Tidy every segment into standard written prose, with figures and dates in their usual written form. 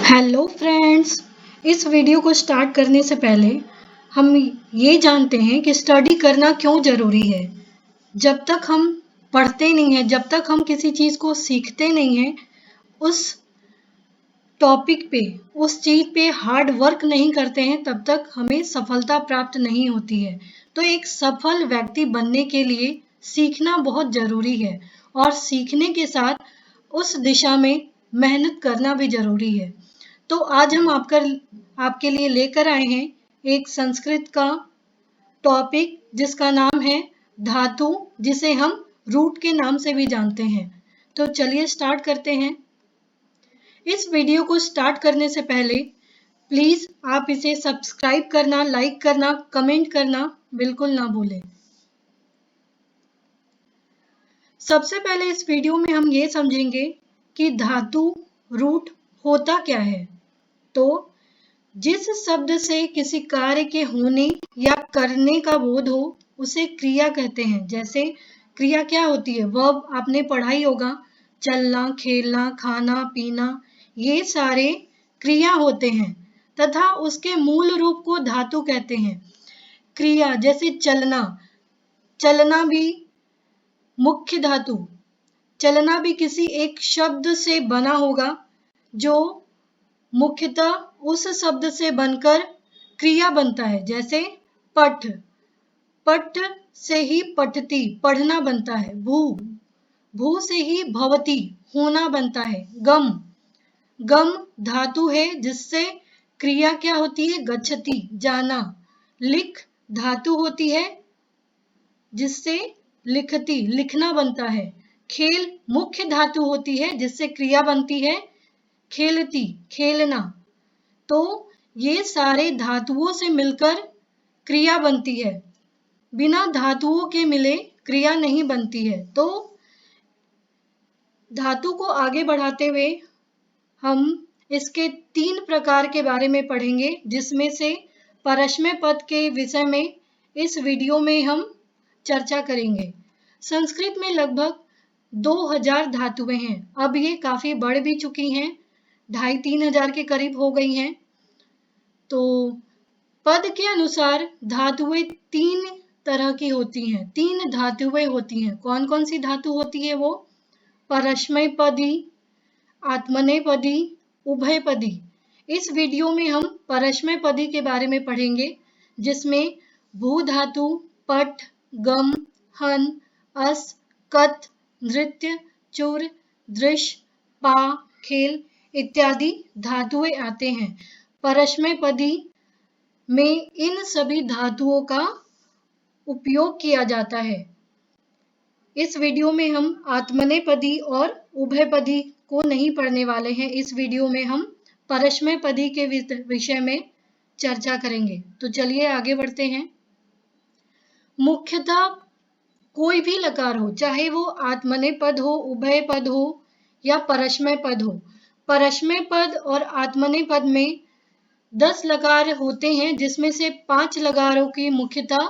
Hello friends. इस video को start करने से पहले हम ये जानते हैं कि स्टडी करना क्यों ज़रूरी है। जब तक हम पढ़ते नहीं हैं, जब तक हम किसी चीज़ को सीखते नहीं हैं, उस टॉपिक पे, उस चीज़ पे हार्ड वर्क नहीं करते हैं, तब तक हमें सफलता प्राप्त नहीं होती है। तो एक सफल व्यक्ति बनने के लिए सीखना बहुत ज़रूरी है और सीखने के साथ उस दिशा में मेहनत करना भी ज़रूरी है। तो आज हम आपके लिए लेकर आए हैं एक संस्कृत का टॉपिक जिसका नाम है धातु, जिसे हम रूट के नाम से भी जानते हैं। तो चलिए स्टार्ट करते हैं। इस वीडियो को स्टार्ट करने से पहले प्लीज आप इसे सब्सक्राइब करना, लाइक करना, कमेंट करना बिल्कुल ना भूलें। सबसे पहले इस वीडियो में हम ये समझेंगे कि धातु रूट होता क्या है। तो जिस शब्द से किसी कार्य के होने या करने का बोध हो उसे क्रिया कहते हैं। जैसे क्रिया क्या होती है, वर्ब आपने पढ़ा ही होगा, चलना, खेलना, खाना, पीना, ये सारे क्रिया होते हैं तथा उसके मूल रूप को धातु कहते हैं। क्रिया जैसे चलना, चलना भी मुख्य धातु, चलना भी किसी एक शब्द से बना होगा जो मुख्यतः उस शब्द से बनकर क्रिया बनता है। जैसे पठ, पठ से ही पठती, पढ़ना बनता है। भू, भू से ही भवती, होना बनता है। गम, गम धातु है जिससे क्रिया क्या होती है, गच्छति, जाना। लिख धातु होती है जिससे लिखती, लिखना बनता है। खेल मुख्य धातु होती है जिससे क्रिया बनती है खेलती, खेलना। तो ये सारे धातुओं से मिलकर क्रिया बनती है। बिना धातुओं के मिले क्रिया नहीं बनती है। तो धातु को आगे बढ़ाते हुए हम इसके 3 प्रकार के बारे में पढ़ेंगे, जिसमें से परस्मय पद के विषय में इस वीडियो में हम चर्चा करेंगे। संस्कृत में लगभग 2000 धातुएं हैं। अब ये काफी बढ़ भी चुकी हैं, 2500-3000 हजार के करीब हो गई हैं। तो पद के अनुसार धातुएं 3 तरह की होती हैं, 3 धातुएं होती हैं। कौन कौन सी धातु होती है वो? परस्मैपदी, आत्मनेपदी, उभयपदी। इस वीडियो में हम परस्मैपदी के बारे में पढ़ेंगे, जिसमें भू धातु, पठ, गम, हन, अस, कथ, नृत्य, चुर, दृश्य, पा, खेल इत्यादि धातुएं आते हैं। परस्मैपदी में इन सभी धातुओं का उपयोग किया जाता है। इस वीडियो में हम आत्मनेपदी और उभयपदी को नहीं पढ़ने वाले हैं। इस वीडियो में हम परस्मैपदी के विषय में चर्चा करेंगे। तो चलिए आगे बढ़ते हैं। मुख्यतः कोई भी लकार हो, चाहे वो आत्मनेपद हो, उभयपद हो या परस्मैपद हो, परस्मैपद और आत्मनेपद में 10 लकार होते हैं, जिसमें से 5 लकारों की मुख्यतः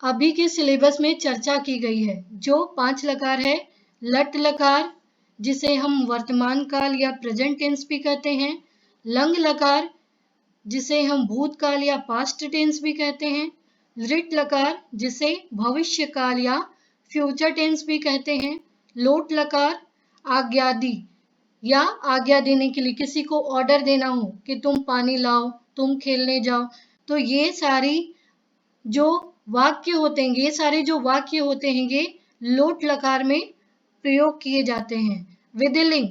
अभी के सिलेबस में चर्चा की गई है। जो 5 लकार है, लट लकार जिसे हम वर्तमान काल या प्रेजेंट टेंस भी कहते हैं, लंग लकार जिसे हम भूतकाल या पास्ट टेंस भी कहते हैं, लृट लकार जिसे भविष्य काल या फ्यूचर टेंस भी कहते हैं, लोट लकार आज्ञादि या आज्ञा देने के लिए, किसी को ऑर्डर देना हो कि तुम पानी लाओ, तुम खेलने जाओ, तो ये सारी जो वाक्य होते हैं, ये सारे जो वाक्य होते हैं, ये लोट लकार में प्रयोग किए जाते हैं। विधिलिंग,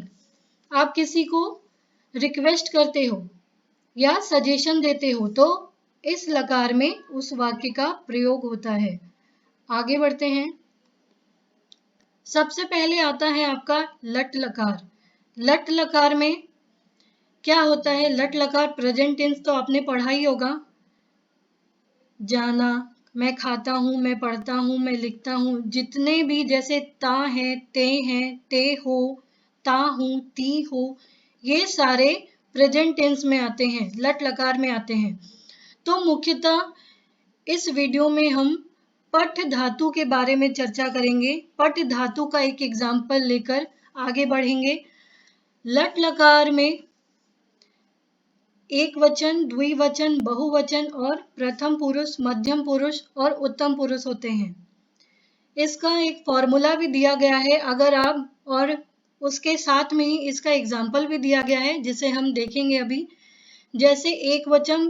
आप किसी को रिक्वेस्ट करते हो या सजेशन देते हो तो इस लकार में उस वाक्य का प्रयोग होता है। आगे बढ़ते हैं। सबसे पहले आता है आपका लट लकार। लट लकार में क्या होता है? लट लकार प्रेजेंट टेंस तो आपने पढ़ा ही होगा। जाना, मैं खाता हूँ, मैं पढ़ता हूँ, मैं लिखता हूँ, जितने भी जैसे ता है, ते हो, ता हूँ, ती हो, ये सारे प्रेजेंट टेंस में आते हैं, लट लकार में आते हैं। तो मुख्यतः इस वीडियो में हम पठ धातु के बारे में चर्चा करेंगे। पठ धातु का एक एग्जाम्पल लेकर आगे बढ़ेंगे। लट लकार में एक वचन, द्विवचन, बहुवचन और प्रथम पुरुष, मध्यम पुरुष और उत्तम पुरुष होते हैं। इसका एक फॉर्मूला भी दिया गया है अगर आप, और उसके साथ में ही इसका एग्जाम्पल भी दिया गया है जिसे हम देखेंगे अभी। जैसे एक वचन,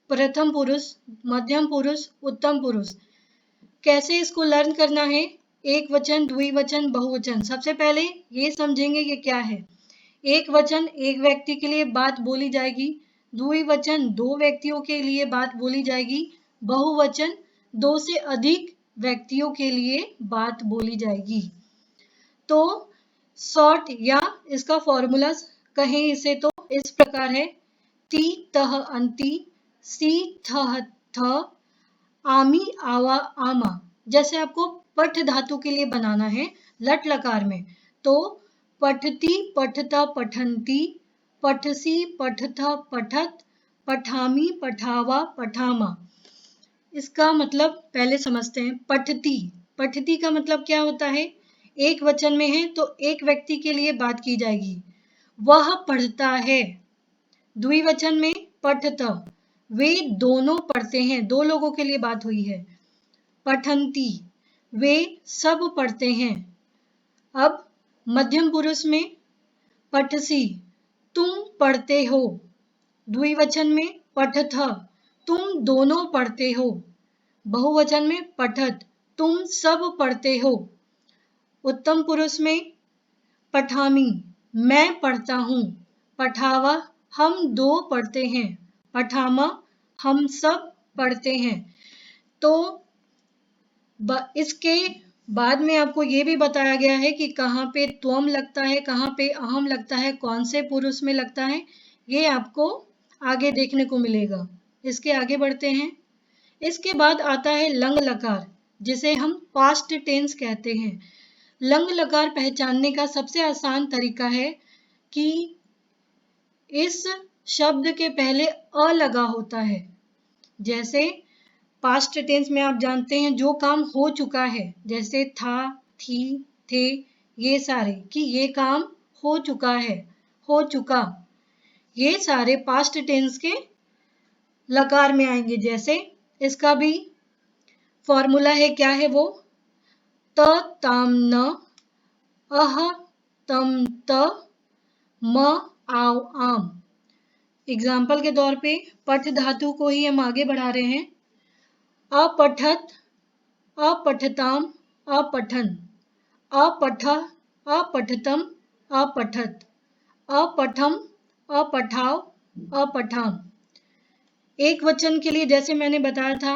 प्रथम पुरुष, मध्यम पुरुष, उत्तम पुरुष, कैसे इसको लर्न करना है। एक वचन, द्विवचन, बहुवचन, सबसे पहले ये समझेंगे कि क्या है। एक वचन एक व्यक्ति के लिए बात बोली जाएगी, द्विवचन दो व्यक्तियों के लिए बात बोली जाएगी, बहुवचन दो से अधिक व्यक्तियों के लिए बात बोली जाएगी। तो शॉर्ट या इसका फॉर्मूला कहें इसे तो इस प्रकार है, ती तह अंति, सी थह थ, आमी आवा आमा। जैसे आपको पठ धातु के लिए बनाना है लट लकार में, तो पठती पठता पठंती, पठसी पठथा पठत, पठामी पठावा पठामा। इसका मतलब पहले समझते हैं। पठती, पठती का मतलब क्या होता है, एक वचन में है तो एक व्यक्ति के लिए बात की जाएगी, वह पढ़ता है। द्विवचन में पठता, वे दोनों पढ़ते हैं, दो लोगों के लिए बात हुई है। पठंती, वे सब पढ़ते हैं। अब मध्यम पुरुष में पठसी, तुम पढ़ते हो। द्विवचन में पठथ, तुम दोनों पढ़ते हो। बहुवचन में पठत, तुम सब पढ़ते हो। उत्तम पुरुष में पठामी, मैं पढ़ता हूँ। पठावा, हम दो पढ़ते हैं। पठामा, हम सब पढ़ते हैं। तो इसके बाद में आपको ये भी बताया गया है कि कहाँ पे त्वम लगता है, कहाँ पे अहम लगता है, कौन से पुरुष में लगता है, ये आपको आगे देखने को मिलेगा। इसके आगे बढ़ते हैं। इसके बाद आता है लंग लकार, जिसे हम पास्ट टेंस कहते हैं। लंग लकार पहचानने का सबसे आसान तरीका है कि इस शब्द के पहले अ लगा होता है। जैसे पास्ट टेंस में आप जानते हैं जो काम हो चुका है, जैसे था, थी, थे, ये सारे, कि ये काम हो चुका है, हो चुका, ये सारे पास्ट टेंस के लकार में आएंगे। जैसे इसका भी फॉर्मूला है, क्या है वो, त ताम न, अह तम त, म आव आम। एग्जाम्पल के तौर पे पठ धातु को ही हम आगे बढ़ा रहे हैं। अपठत, अपठताम, अपठन, अपठ, अपठतम, अपठत, अपठम, अपठाव, अपठाम। एक वचन के लिए जैसे मैंने बताया था,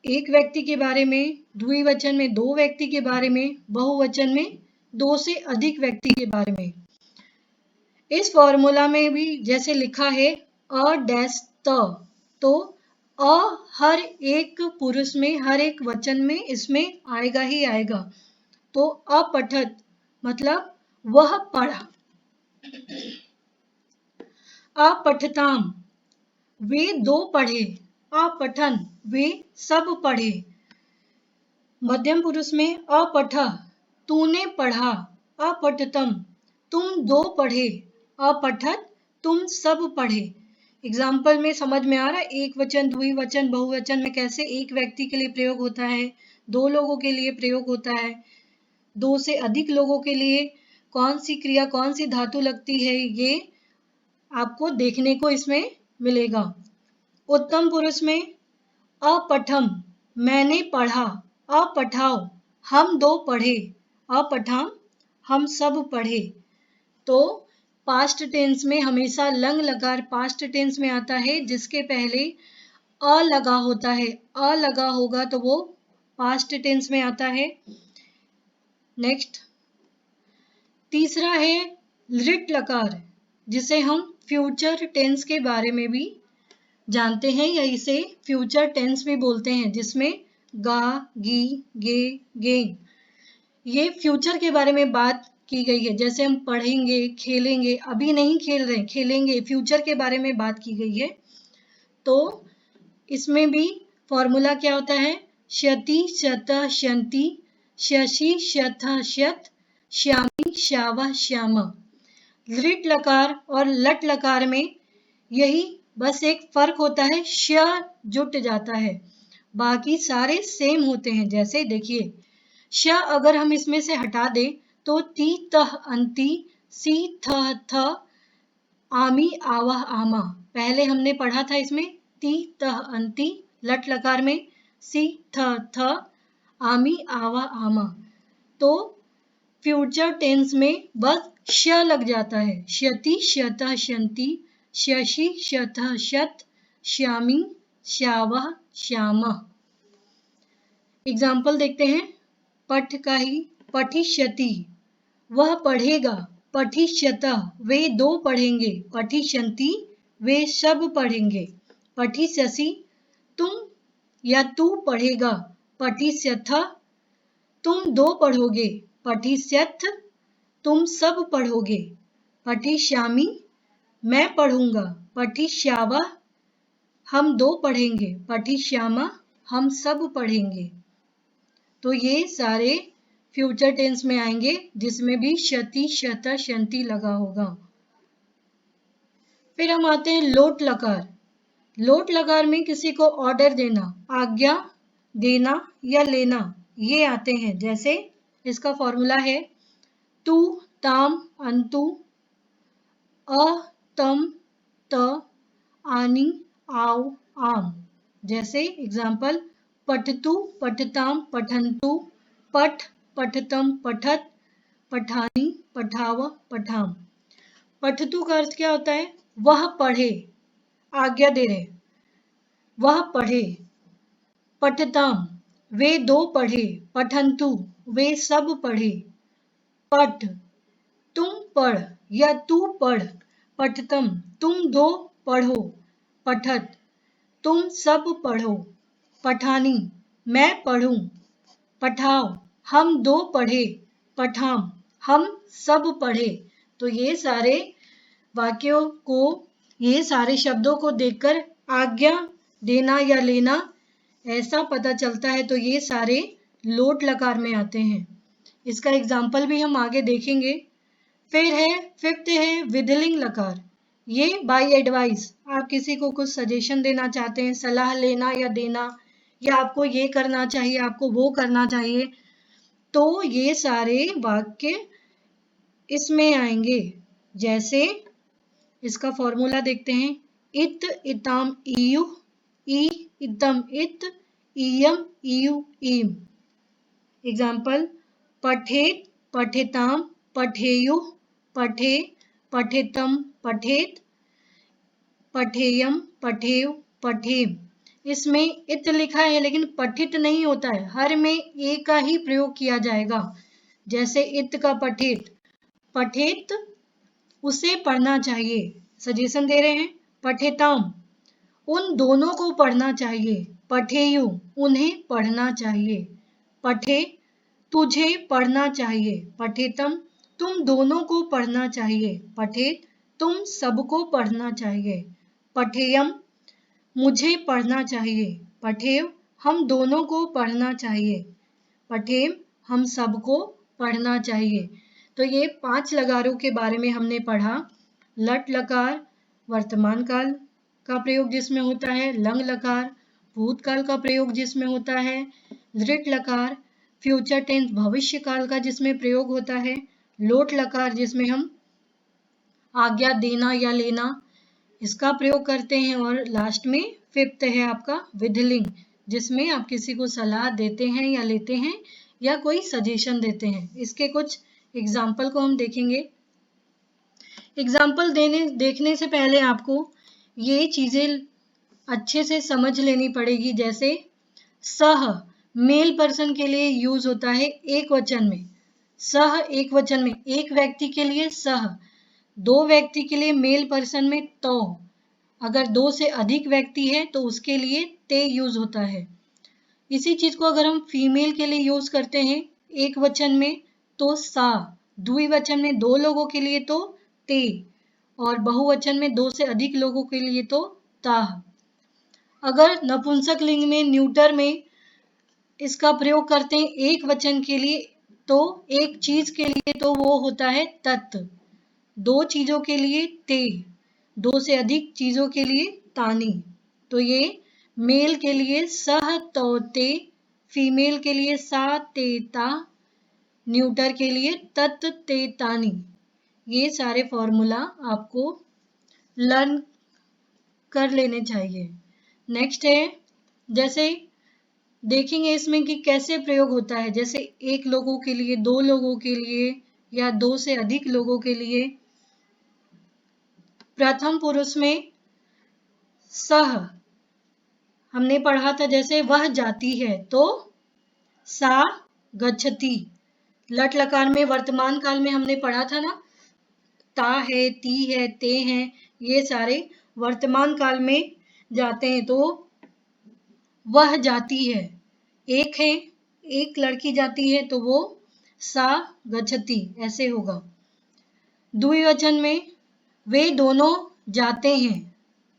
एक व्यक्ति के बारे में, द्विवचन में दो व्यक्ति के बारे में, बहुवचन में दो से अधिक व्यक्ति के बारे में। इस फॉर्मूला में भी जैसे लिखा है अ डैश त, तो अ हर एक पुरुष में, हर एक वचन में इसमें आएगा ही आएगा। तो अपठत मतलब वह पढ़ा। अपठताम, वे दो पढ़े। अपठन, वे सब पढ़े। मध्यम पुरुष में अपठ, तूने पढ़ा। अपठतम, तुम दो पढ़े। अपठत, तुम सब पढ़े। एग्जाम्पल में समझ में आ रहा है, एक वचन, द्विवचन, बहुवचन में कैसे एक व्यक्ति के लिए प्रयोग होता है, दो लोगों के लिए प्रयोग होता है, दो से अधिक लोगों के लिए कौन सी क्रिया, कौन सी धातु लगती है, ये आपको देखने को इसमें मिलेगा। उत्तम पुरुष में अपठम, मैंने पढ़ा। अपठाओ, हम दो पढ़े। अपठाम, हम सब पढ़े। तो पास्ट टेंस में हमेशा लंग लकार पास्ट टेंस में आता है, जिसके पहले अ लगा होता है। अ लगा होगा तो वो पास्ट टेंस में आता है। नेक्स्ट तीसरा है लिट लकार, जिसे हम फ्यूचर टेंस के बारे में भी जानते हैं, या इसे फ्यूचर टेंस भी बोलते हैं, जिसमें गा, गी, गे, गे, ये फ्यूचर के बारे में बात की गई है। जैसे हम पढ़ेंगे, खेलेंगे, अभी नहीं खेल रहे, खेलेंगे, फ्यूचर के बारे में बात की गई है। तो इसमें भी फॉर्मूला क्या होता है, श्यति, श्यत, श्यंति, श्यसि, श्यथ, श्यत, श्यामी, श्यावा, श्यामा। लिट लकार और लट लकार में यही बस एक फर्क होता है, श जुट जाता है, बाकी सारे सेम होते हैं। जैसे देखिए, श अगर हम इसमें से हटा दें तो ती तह अंती, सी थ थ, आमी आवह आमा। पहले हमने पढ़ा था इसमें ती तह अंती लट लकार में, सी थ थ, आमी आवह आमा। तो फ्यूचर टेंस में बस श लग जाता है, श्यति श्यतः श्यन्ति, श्यसि श्यथः शत, श्यामी श्यावः श्यामः। एग्जाम्पल देखते हैं। पठ का ही, पठिष्यति वह पढ़ेगा, पठिष्यतः वे दो पढ़ेंगे, पठिष्यन्ति वे सब पढ़ेंगे, पठिष्यसि तुम या तू पढ़ेगा, पठिष्यथः तुम दो पढ़ोगे, पठिष्यथ तुम सब पढ़ोगे, पठिष्यामि मैं पढ़ूंगा, पठिष्यावः हम दो पढ़ेंगे, पठिष्यामः हम सब पढ़ेंगे। तो ये सारे फ्यूचर टेंस में आएंगे जिसमें भी शति शत शंति लगा होगा। फिर हम आते हैं लोट लकार। लोट लकार में किसी को ऑर्डर देना, आज्ञा देना या लेना, ये आते हैं। जैसे इसका फॉर्मूला है तू ताम अंतु, अ तम त, आनी आओ आम। जैसे एग्जाम्पल, पठतु पठताम पठन्तु, पठ पठतम पठत, पठानी पठाव पठाम। पठतु का अर्थ क्या होता है? वह पढ़े, आज्ञा दे रहे, वह पढ़े। पठताम वे दो पढ़े, पठन्तु वे सब पढ़े। पठ तुम पढ़ या तू पढ़, पठतम तुम दो पढ़ो, पठत तुम सब पढ़ो, पठानी मैं पढ़ूं, पठाओ हम दो पढ़े, पठाम हम सब पढ़े। तो ये सारे वाक्यों को, ये सारे शब्दों को देखकर आज्ञा देना या लेना ऐसा पता चलता है। तो ये सारे लोट लकार में आते हैं। इसका एग्जाम्पल भी हम आगे देखेंगे। फिर है फिफ्थ है विधिलिंग लकार। ये बाय एडवाइस, आप किसी को कुछ सजेशन देना चाहते हैं, सलाह लेना या देना, या आपको ये करना चाहिए, आपको वो करना चाहिए, तो ये सारे वाक्य इसमें आएंगे। जैसे इसका फॉर्मूला देखते हैं, इत इताम इयु, ई इतम इत, इयम इयु ईम। एग्जाम्पल, पठेत पठेताम पठेयु, पठे पठेतम पठेत, पठेयम पठेव पठेम। इसमें इत लिखा है लेकिन पठित नहीं होता है, हर में ए का ही प्रयोग किया जाएगा। जैसे इत का पठेत, पठेत उसे पढ़ना चाहिए, सजेशन दे रहे हैं। पठेताम उन दोनों को पढ़ना चाहिए, पठेयु उन्हें पढ़ना चाहिए, पठे तुझे पढ़ना चाहिए, पठेतम तुम दोनों को पढ़ना चाहिए, पठेत तुम सबको पढ़ना चाहिए, पठेयम मुझे पढ़ना चाहिए, पठेव हम दोनों को पढ़ना चाहिए, पठेम हम सबको पढ़ना चाहिए। तो ये 5 लकारों के बारे में हमने पढ़ा। लट लकार वर्तमान काल का प्रयोग जिसमें होता है, लंग लकार भूतकाल का प्रयोग जिसमें होता है, लृट लकार फ्यूचर टेंस भविष्य काल का जिसमें प्रयोग होता है, लोट लकार जिसमें हम आज्ञा देना या लेना इसका प्रयोग करते हैं, और लास्ट में फिफ्थ है आपका विधिलिंग, जिसमें आप किसी को सलाह देते हैं या लेते हैं या कोई सजेशन देते हैं। इसके कुछ एग्जाम्पल को हम देखेंगे। एग्जाम्पल देखने से पहले आपको ये चीजें अच्छे से समझ लेनी पड़ेगी। जैसे सह मेल पर्सन के लिए यूज होता है एक वचन में, सह एक वचन में एक व्यक्ति के लिए सह, दो व्यक्ति के लिए मेल पर्सन में तो, अगर दो से अधिक व्यक्ति है तो उसके लिए ते यूज होता है। इसी चीज को अगर हम फीमेल के लिए यूज करते हैं एक वचन में तो सा, द्विवचन में दो लोगों के लिए तो ते, और बहुवचन में दो से अधिक लोगों के लिए तो ताह। अगर नपुंसक लिंग में न्यूटर में इसका प्रयोग करते हैं एक वचन के लिए तो एक चीज के लिए तो वो होता है तत्, दो चीजों के लिए ते, दो से अधिक चीजों के लिए तानी। तो ये मेल के लिए सह तो ते, फीमेल के लिए सा ते ता, न्यूटर के लिए तत ते तानी। ये सारे फॉर्मूला आपको लर्न कर लेने चाहिए। नेक्स्ट है, जैसे देखेंगे इसमें कि कैसे प्रयोग होता है, जैसे एक लोगों के लिए, दो लोगों के लिए या दो से अधिक लोगों के लिए। प्रथम पुरुष में सह हमने पढ़ा था, जैसे वह जाती है तो सा गच्छति। लट लकार में वर्तमान काल में हमने पढ़ा था ना, ता है, ती है, ते हैं, ये सारे वर्तमान काल में जाते हैं। तो वह जाती है, एक है, एक लड़की जाती है तो वो सा गच्छति ऐसे होगा। द्विवचन में वे दोनों जाते हैं,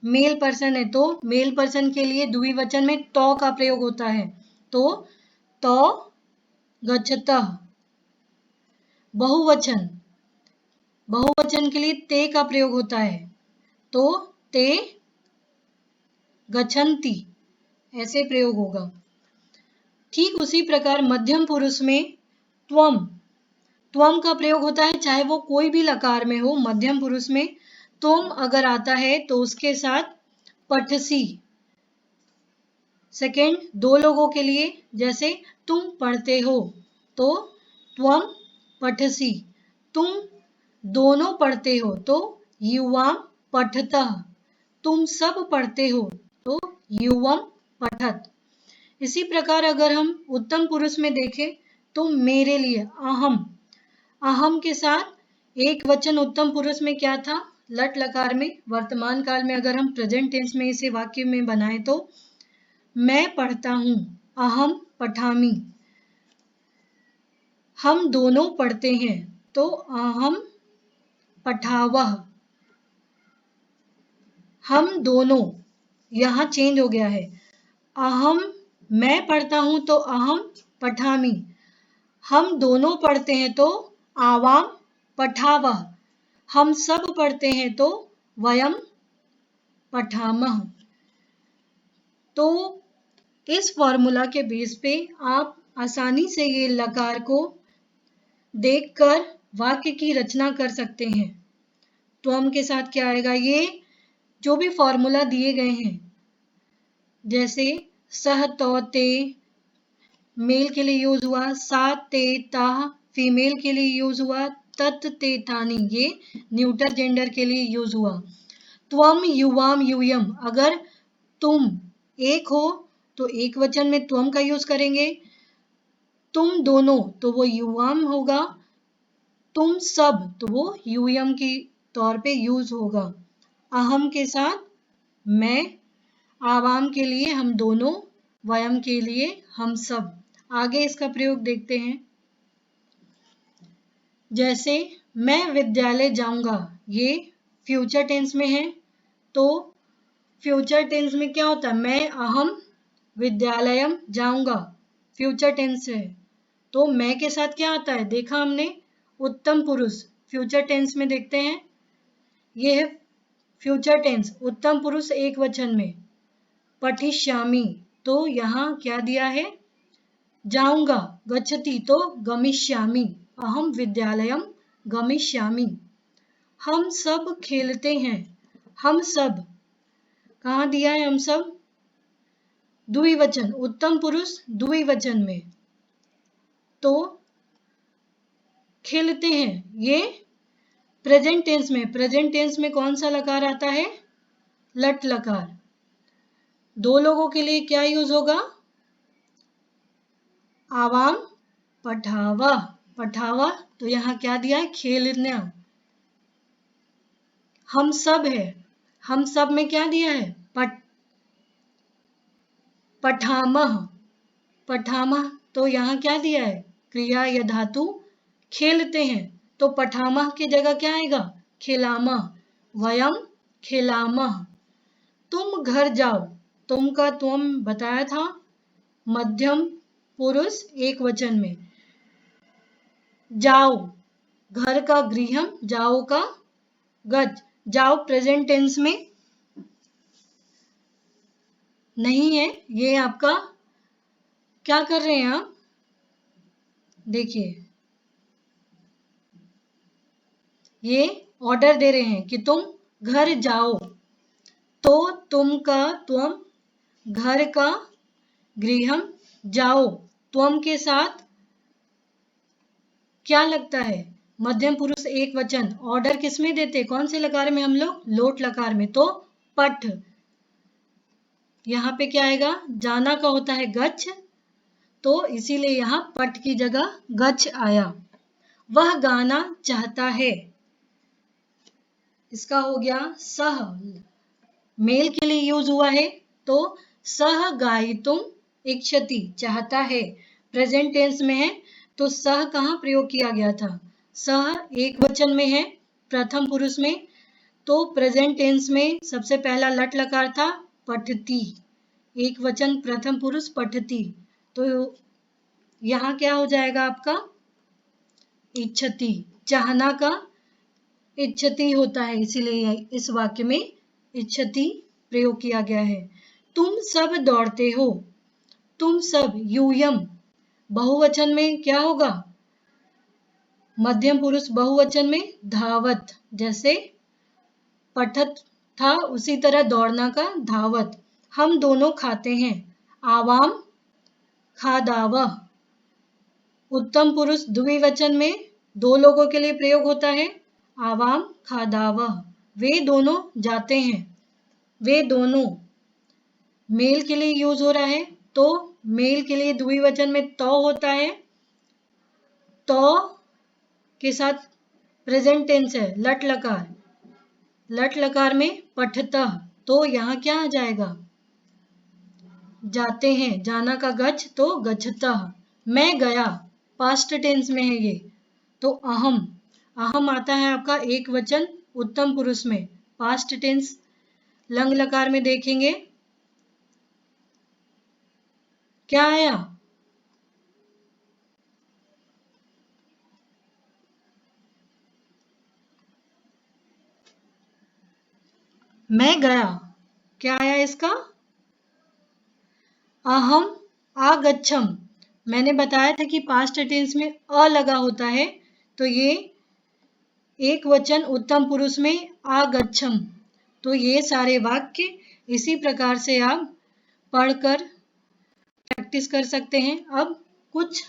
मेल पर्सन है तो मेल पर्सन के लिए द्विवचन में तो का प्रयोग होता है, तो गच्छतः। बहुवचन, बहुवचन के लिए ते का प्रयोग होता है, तो ते गच्छन्ति ऐसे प्रयोग होगा। ठीक उसी प्रकार मध्यम पुरुष में त्वम, त्वम का प्रयोग होता है, चाहे वो कोई भी लकार में हो। मध्यम पुरुष में तुम अगर आता है तो उसके साथ पठसी। सेकंड, दो लोगों के लिए, जैसे तुम पढ़ते हो तो त्वम पठसी, तुम दोनों पढ़ते हो तो युवाम पठतः, तुम सब पढ़ते हो तो युवम पठत। इसी प्रकार अगर हम उत्तम पुरुष में देखें तो मेरे लिए अहम, अहम के साथ एक वचन उत्तम पुरुष में क्या था, लट लकार में। वर्तमान काल में अगर हम प्रेजेंट टेंस में इसे वाक्य में बनाए तो मैं पढ़ता हूं, अहम पठामी। हम दोनों पढ़ते हैं तो अहम पठावह। हम दोनों, यहां चेंज हो गया है, अहम मैं पढ़ता हूं तो अहम पठामी। हम दोनों पढ़ते हैं तो आवाम पठावह। हम सब पढ़ते हैं तो वयम पठामह। तो इस फॉर्मूला के बेस पे आप आसानी से ये लकार को देखकर वाक्य की रचना कर सकते हैं। त्वम के साथ क्या आएगा, ये जो भी फॉर्मूला दिए गए हैं, जैसे सह तो ते मेल के लिए यूज हुआ, सा ते ता फीमेल के लिए यूज हुआ, तत ते तानी ये न्यूटर जेंडर के लिए यूज हुआ। त्वम युवाम यूयम, अगर तुम एक हो तो एक वचन में त्वम का यूज करेंगे, तुम दोनों तो वो युवाम होगा, तुम सब तो वो यूयम के तौर पे यूज होगा। अहम के साथ मैं, आवाम के लिए हम दोनों, वयम के लिए हम सब। आगे इसका प्रयोग देखते हैं, जैसे मैं विद्यालय जाऊंगा, ये फ्यूचर टेंस में है। तो फ्यूचर टेंस में क्या होता है, मैं अहम विद्यालयम जाऊंगा, फ्यूचर टेंस है। तो मैं के साथ क्या आता है, देखा हमने, उत्तम पुरुष। फ्यूचर टेंस में देखते हैं, ये है फ्यूचर टेंस, उत्तम पुरुष एक वचन में। पठिष्यामि, तो यहाँ क्या दिया है, जाऊंगा। गच्छति तो गमिष्यामि, अहम विद्यालयम गमिष्यामि। हम सब खेलते हैं, हम सब कहाँ दिया है, हम सब द्विवचन, उत्तम पुरुष द्विवचन में। तो खेलते हैं ये प्रेजेंट टेंस में, प्रेजेंट टेंस में कौन सा लकार आता है, लट लकार। दो लोगों के लिए क्या यूज होगा, आवाम पठावा, पठावा। तो यहाँ क्या दिया है, खेलना। हम सब है, हम सब में क्या दिया है, पठामह, पठामह। तो यहाँ क्या दिया है, क्रिया या धातु खेलते हैं, तो पठामह की जगह क्या आएगा, खिलामह, वयम खिलामह। तुम घर जाओ, तुम का तुम बताया था, मध्यम पुरुष एक वचन में। जाओ, घर का गृहम, जाओ का गज। जाओ प्रेजेंट टेंस में, नहीं है, ये आपका क्या कर रहे हैं आप, देखिए ये ऑर्डर दे रहे हैं कि तुम घर जाओ, तो तुम का त्वम, घर का गृहम, जाओ त्वम के साथ क्या लगता है, मध्यम पुरुष एक वचन। ऑर्डर किसमें देते, कौन से लकार में हम लोग, लोट लकार में, तो पठ। यहाँ पे क्या आएगा, जाना का होता है गच्छ, तो इसीलिए यहाँ पठ की जगह गच्छ आया। वह गाना चाहता है, इसका हो गया सह, मेल के लिए यूज हुआ है, तो सह गायितुम इच्छति, चाहता है। प्रेजेंट टेंस में है, तो सह कहाँ प्रयोग किया गया था, सह एक वचन में है प्रथम पुरुष में, तो प्रेजेंट टेंस में सबसे पहला लट लकार था पठती, एक वचन प्रथम पुरुष पठती, तो यहाँ क्या हो जाएगा आपका इच्छति, चाहना का इच्छति होता है, इसीलिए इस वाक्य में इच्छति प्रयोग किया गया है। तुम सब दौड़ते हो, तुम सब, यूयम बहुवचन में क्या होगा, मध्यम पुरुष बहुवचन में धावत, जैसे पठत था उसी तरह दौड़ना का धावत। हम दोनों खाते हैं, आवाम खादावह, उत्तम पुरुष द्विवचन में दो लोगों के लिए प्रयोग होता है, आवाम खादावह। वे दोनों जाते हैं, वे दोनों मेल के लिए यूज हो रहा है, तो मेल के लिए द्विवचन में तो होता है, तो के साथ प्रेजेंट टेंस है लट लकार, लट लकार में पठतः, तो यहाँ क्या आ जाएगा, जाते हैं, जाना का गच्छ, तो गच्छतः। मैं गया पास्ट टेंस में है ये, तो अहम, अहम आता है आपका एक वचन उत्तम पुरुष में, पास्ट टेंस लंग लकार में देखेंगे क्या आया, मैं गया, क्या आया इसका, अहम आगच्छम। मैंने बताया था कि पास्ट टेंस में अ लगा होता है, तो ये एक वचन उत्तम पुरुष में आगच्छम, तो ये सारे वाक्य इसी प्रकार से आप पढ़कर प्रैक्टिस कर सकते हैं। अब कुछ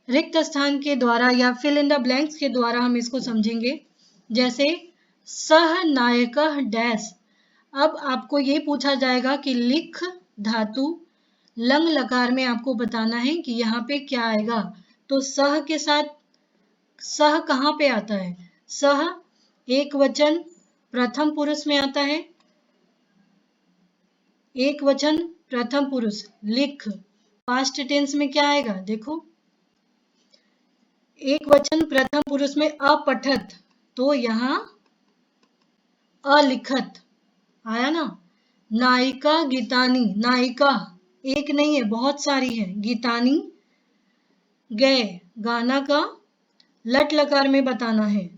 रिक्त स्थान के द्वारा या फिल इन द ब्लैंक्स के द्वारा हम इसको समझेंगे, जैसे सह नायक डैश। अब आपको ये पूछा जाएगा कि लिख धातु लंग लकार में आपको बताना है कि यहाँ पे क्या आएगा, तो सह के साथ सह कहाँ पे आता है, सह एक वचन प्रथम पुरुष में आता है, एक वचन प्रथम पुरुष, लिख पास्ट टेंस में क्या आएगा, देखो एक वचन प्रथम पुरुष में अपठत, तो यहाँ अलिखत आया ना। नायिका गीतानी, नायिका एक नहीं है बहुत सारी है, गीतानी गए, गाना का लट लकार में बताना है,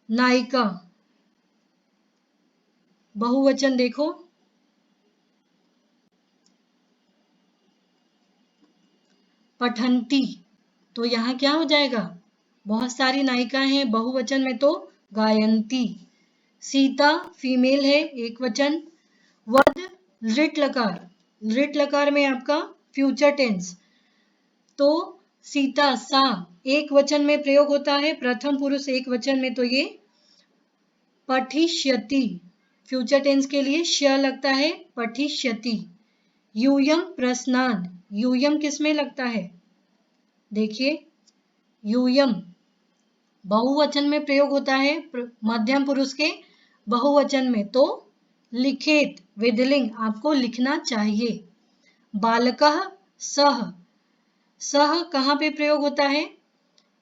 नायिका बहुवचन देखो पठंती, तो यहाँ क्या हो जाएगा, बहुत सारी नायिकाएं हैं बहुवचन में, तो गायंती। सीता फीमेल है एक वचन, वध लृट लकार, लृट लकार में आपका फ्यूचर टेंस, तो सीता सा एक वचन में प्रयोग होता है प्रथम पुरुष एक वचन में, तो ये पठिष्यति, फ्यूचर टेंस के लिए श लगता है पठिष्यति। यूयम प्रश्नान, यूयम किस में लगता है, देखिए यूयम बहुवचन में प्रयोग होता है मध्यम पुरुष के बहुवचन में, तो लिखित विधिलिंग, आपको लिखना चाहिए। बालकः सह, सह कहाँ पे प्रयोग होता है,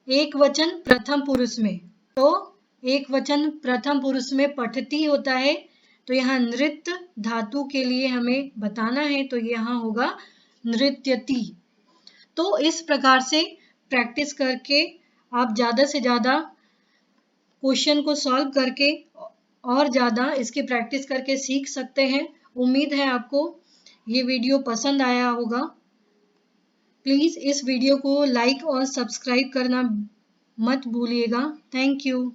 एक वचन प्रथम पुरुष में, तो एक वचन प्रथम पुरुष में पठती होता है, तो यहाँ नृत्य धातु के लिए हमें बताना है, तो यहाँ होगा नृत्यति। तो इस प्रकार से प्रैक्टिस करके आप ज़्यादा से ज़्यादा क्वेश्चन को सॉल्व करके और ज़्यादा इसकी प्रैक्टिस करके सीख सकते हैं, उम्मीद है आपको ये वीडियो पसंद आया होगा। प्लीज़ इस वीडियो को लाइक और सब्सक्राइब करना मत भूलिएगा। Thank you.